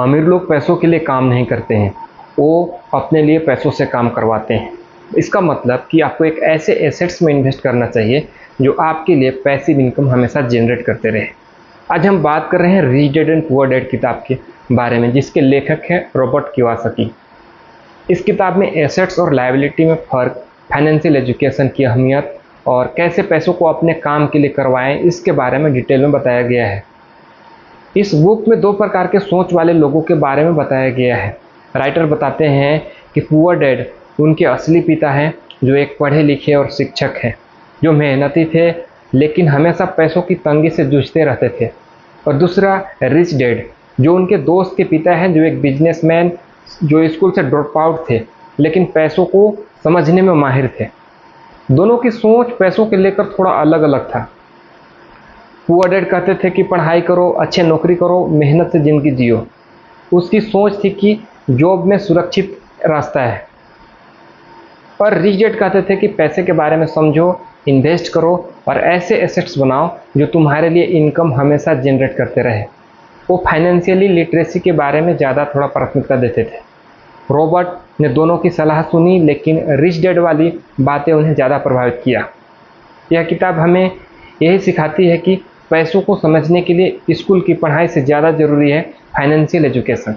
अमीर लोग पैसों के लिए काम नहीं करते हैं, वो अपने लिए पैसों से काम करवाते हैं। इसका मतलब कि आपको एक ऐसे एसेट्स में इन्वेस्ट करना चाहिए जो आपके लिए पैसिव इनकम हमेशा जनरेट करते रहे। आज हम बात कर रहे हैं rich dad and poor dad किताब के बारे में, जिसके लेखक हैं रॉबर्ट कियोसाकी। इस किताब में एसेट्स और लायबिलिटी में फ़र्क, फाइनेंशियल एजुकेशन की अहमियत और कैसे पैसों को अपने काम के लिए करवाएं, इसके बारे में डिटेल में बताया गया है। इस बुक में दो प्रकार के सोच वाले लोगों के बारे में बताया गया है। राइटर बताते हैं कि पुअर डैड उनके असली पिता हैं, जो एक पढ़े लिखे और शिक्षक हैं, जो मेहनती थे लेकिन हमेशा पैसों की तंगी से जूझते रहते थे। और दूसरा रिच डैड, जो उनके दोस्त के पिता हैं, जो एक बिजनेसमैन, जो स्कूल से ड्रॉप आउट थे लेकिन पैसों को समझने में माहिर थे। दोनों की सोच पैसों के लेकर थोड़ा अलग अलग था। पुअर डैड कहते थे कि पढ़ाई करो, अच्छे नौकरी करो, मेहनत से ज़िंदगी जियो। उसकी सोच थी कि जॉब में सुरक्षित रास्ता है। और रिच डैड कहते थे कि पैसे के बारे में समझो, इन्वेस्ट करो और ऐसे एसेट्स बनाओ जो तुम्हारे लिए इनकम हमेशा जनरेट करते रहे। वो फाइनेंशियली लिटरेसी के बारे में ज़्यादा थोड़ा प्राथमिकता देते थे। रॉबर्ट ने दोनों की सलाह सुनी, लेकिन रिच डैड वाली बातें उन्हें ज़्यादा प्रभावित किया। यह किताब हमें यही सिखाती है कि पैसों को समझने के लिए स्कूल की पढ़ाई से ज़्यादा ज़रूरी है फाइनेंशियल एजुकेशन।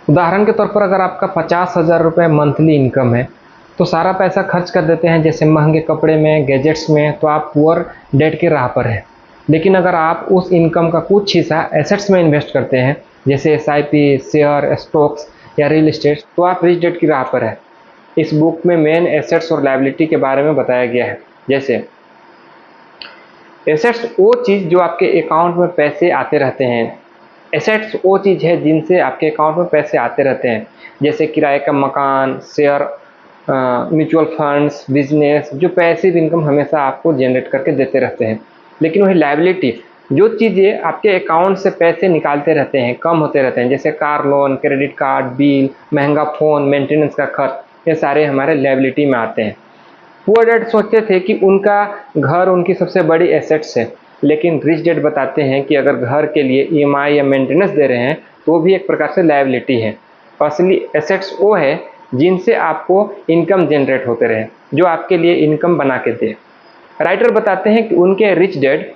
उदाहरण के तौर पर अगर आपका 50,000 रुपये मंथली इनकम है तो सारा पैसा खर्च कर देते हैं, जैसे महंगे कपड़े में, गैजेट्स में, तो आप पुअर डैड के राह पर हैं। लेकिन अगर आप उस इनकम का कुछ हिस्सा एसेट्स में इन्वेस्ट करते हैं, जैसे SIP, शेयर, स्टॉक्स या रियल एस्टेट, तो आप रिच डैड की राह पर है। इस बुक में मेन एसेट्स और लायबिलिटी के बारे में बताया गया है। जैसे एसेट्स वो चीज़ जो आपके अकाउंट में पैसे आते रहते हैं। एसेट्स वो चीज़ है जिनसे आपके अकाउंट में पैसे आते रहते हैं, जैसे किराए का मकान, शेयर, म्यूचुअल फंड्स, बिजनेस, जो पैसिव इनकम हमेशा आपको जनरेट करके देते रहते हैं। लेकिन वही लायबिलिटी, जो चीज़ें आपके अकाउंट से पैसे निकालते रहते हैं, कम होते रहते हैं, जैसे car loan, credit card, bill, महंगा फ़ोन, मेंटेनेंस का खर्च, ये सारे हमारे लायबिलिटी में आते हैं। पुअर डैड सोचते थे कि उनका घर उनकी सबसे बड़ी एसेट्स है, लेकिन रिच डैड बताते हैं कि अगर घर के लिए EMI या मेंटेनेंस दे रहे हैं तो वो भी एक प्रकार से लायबिलिटी है। असली एसेट्स वो है जिनसे आपको इनकम जनरेट होते रहे, जो आपके लिए इनकम बना के दे। राइटर बताते हैं कि उनके रिच डैड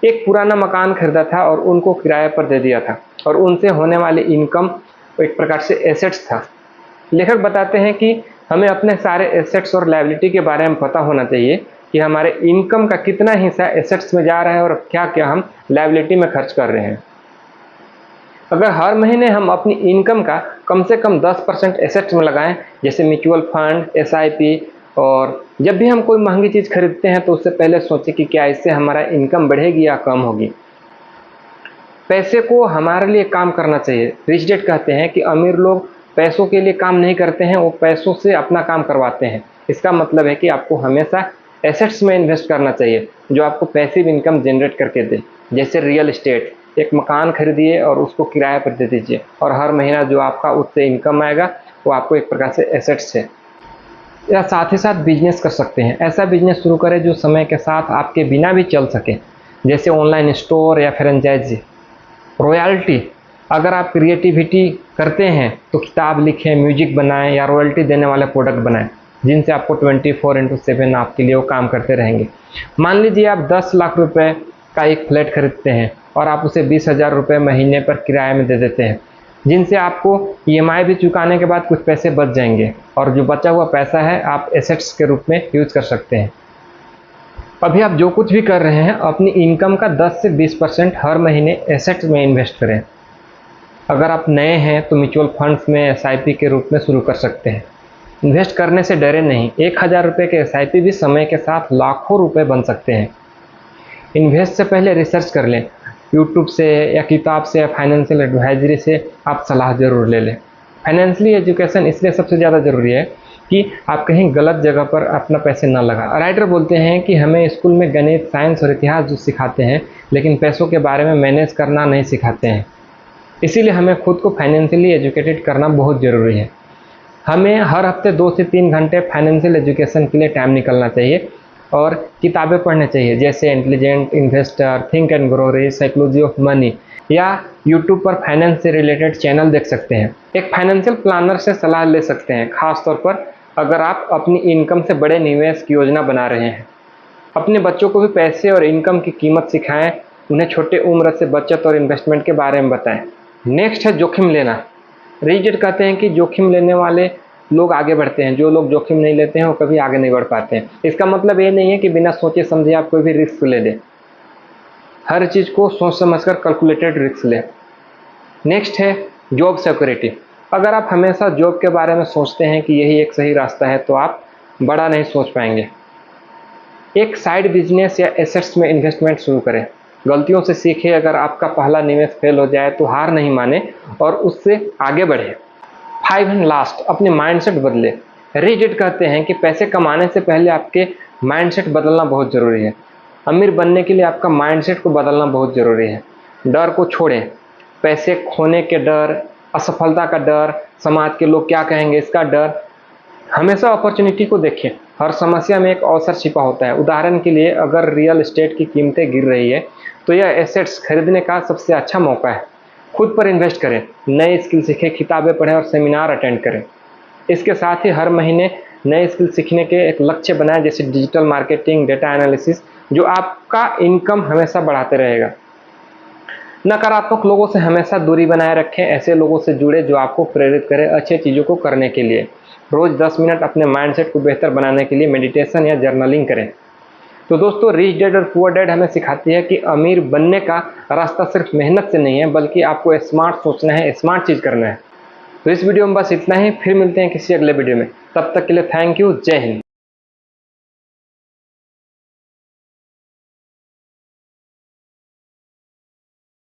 एक पुराना मकान खरीदा था और उनको किराए पर दे दिया था, और उनसे होने वाली इनकम एक प्रकार से एसेट्स था। लेखक बताते हैं कि हमें अपने सारे एसेट्स और लायबिलिटी के बारे में पता होना चाहिए कि हमारे इनकम का कितना हिस्सा एसेट्स में जा रहा है और क्या क्या हम लायबिलिटी में खर्च कर रहे हैं। अगर हर महीने हम अपनी इनकम का कम से कम 10% एसेट्स में लगाएं, जैसे म्यूचुअल फंड, SIP, और जब भी हम कोई महंगी चीज़ खरीदते हैं तो उससे पहले सोचें कि क्या इससे हमारा इनकम बढ़ेगी या कम होगी। पैसे को हमारे लिए काम करना चाहिए। रिच डैड कहते हैं कि अमीर लोग पैसों के लिए काम नहीं करते हैं, वो पैसों से अपना काम करवाते हैं। इसका मतलब है कि आपको हमेशा एसेट्स में इन्वेस्ट करना चाहिए जो आपको पैसिव इनकम जनरेट करके दे, जैसे रियल एस्टेट। एक मकान खरीदिए और उसको किराए पर दे दीजिए, और हर महीना जो आपका उससे इनकम आएगा वो आपको एक प्रकार से एसेट्स है। या साथ ही साथ बिजनेस कर सकते हैं। ऐसा बिजनेस शुरू करें जो समय के साथ आपके बिना भी चल सके, जैसे ऑनलाइन स्टोर या फ्रेंचाइजी। रॉयल्टी, अगर आप क्रिएटिविटी करते हैं तो किताब लिखें, म्यूजिक बनाएं या रॉयल्टी देने वाले प्रोडक्ट बनाएं, जिनसे आपको 24/7 आपके लिए वो काम करते रहेंगे। मान लीजिए आप 10 लाख रुपए का एक फ्लैट खरीदते हैं और आप उसे 20,000 रुपये महीने पर किराए में दे देते हैं, जिनसे आपको EMI भी चुकाने के बाद कुछ पैसे बच जाएंगे, और जो बचा हुआ पैसा है आप एसेट्स के रूप में यूज कर सकते हैं। अभी आप जो कुछ भी कर रहे हैं, अपनी इनकम का 10 से 20% हर महीने एसेट्स में इन्वेस्ट करें। अगर आप नए हैं तो म्यूचुअल फंड्स में SIP के रूप में शुरू कर सकते हैं। इन्वेस्ट करने से डरे नहीं। 1,000 रुपये के SIP भी समय के साथ लाखों रुपए बन सकते हैं। इन्वेस्ट से पहले रिसर्च कर लें, यूट्यूब से या किताब से या फाइनेंशियल एडवाइजरी से आप सलाह ज़रूर ले लें। फाइनेंशियली एजुकेशन इसलिए सबसे ज़्यादा ज़रूरी है कि आप कहीं गलत जगह पर अपना पैसे ना लगा। राइटर बोलते हैं कि हमें स्कूल में गणित, साइंस और इतिहास जो सिखाते हैं, लेकिन पैसों के बारे में मैनेज करना नहीं सिखाते हैं। इसीलिए हमें खुद को फाइनेंशियली एजुकेटेड करना बहुत ज़रूरी है। हमें हर हफ्ते 2 से 3 घंटे फाइनेंशियल एजुकेशन के लिए टाइम निकलना चाहिए और किताबें पढ़नी चाहिए, जैसे intelligent investor, think and grow rich, psychology of money. या यूट्यूब पर फाइनेंस से रिलेटेड चैनल देख सकते हैं। एक फाइनेंशियल प्लानर से सलाह ले सकते हैं, खासतौर पर अगर आप अपनी इनकम से बड़े निवेश की योजना बना रहे हैं। अपने बच्चों को भी पैसे और इनकम की कीमत सिखाएं, उन्हें छोटे उम्र से बचत और इन्वेस्टमेंट के बारे में बताएं। नेक्स्ट है जोखिम लेना। रिच कहते हैं कि जोखिम लेने वाले लोग आगे बढ़ते हैं, जो लोग जोखिम नहीं लेते हैं वो कभी आगे नहीं बढ़ पाते हैं। इसका मतलब ये नहीं है कि बिना सोचे समझे आप कोई भी रिस्क ले लें, हर चीज़ को सोच समझकर कैलकुलेटेड रिस्क लें। नेक्स्ट है जॉब सिक्योरिटी। अगर आप हमेशा जॉब के बारे में सोचते हैं कि यही एक सही रास्ता है तो आप बड़ा नहीं सोच पाएंगे। एक साइड बिजनेस या एसेट्स में इन्वेस्टमेंट शुरू करें, गलतियों से सीखें। अगर आपका पहला निवेश फेल हो जाए तो हार नहीं माने और उससे आगे बढ़े। 5 एंड लास्ट, अपने माइंडसेट बदले। रिच कहते हैं कि पैसे कमाने से पहले आपके माइंडसेट बदलना बहुत ज़रूरी है। अमीर बनने के लिए आपका माइंडसेट को बदलना बहुत ज़रूरी है। डर को छोड़ें, पैसे खोने के डर, असफलता का डर, समाज के लोग क्या कहेंगे इसका डर। हमेशा अपॉर्चुनिटी को देखें, हर समस्या में एक अवसर छिपा होता है। उदाहरण के लिए अगर रियल एस्टेट की कीमतें गिर रही है तो यह एसेट्स खरीदने का सबसे अच्छा मौका है। खुद पर इन्वेस्ट करें, नए स्किल सीखें, किताबें पढ़ें और सेमिनार अटेंड करें। इसके साथ ही हर महीने नए स्किल सीखने के एक लक्ष्य बनाएं, जैसे डिजिटल मार्केटिंग, डेटा एनालिसिस, जो आपका इनकम हमेशा बढ़ाते रहेगा। नकारात्मक लोगों से हमेशा दूरी बनाए रखें, ऐसे लोगों से जुड़े जो आपको प्रेरित करें अच्छे चीज़ों को करने के लिए। रोज़ 10 मिनट अपने माइंडसेट को बेहतर बनाने के लिए मेडिटेशन या जर्नलिंग करें। तो दोस्तों, रिच डैड और पुअर डैड हमें सिखाती है कि अमीर बनने का रास्ता सिर्फ मेहनत से नहीं है, बल्कि आपको स्मार्ट सोचना है, स्मार्ट चीज़ करना है। तो इस वीडियो में बस इतना ही, फिर मिलते हैं किसी अगले वीडियो में। तब तक के लिए थैंक यू, जय हिंद।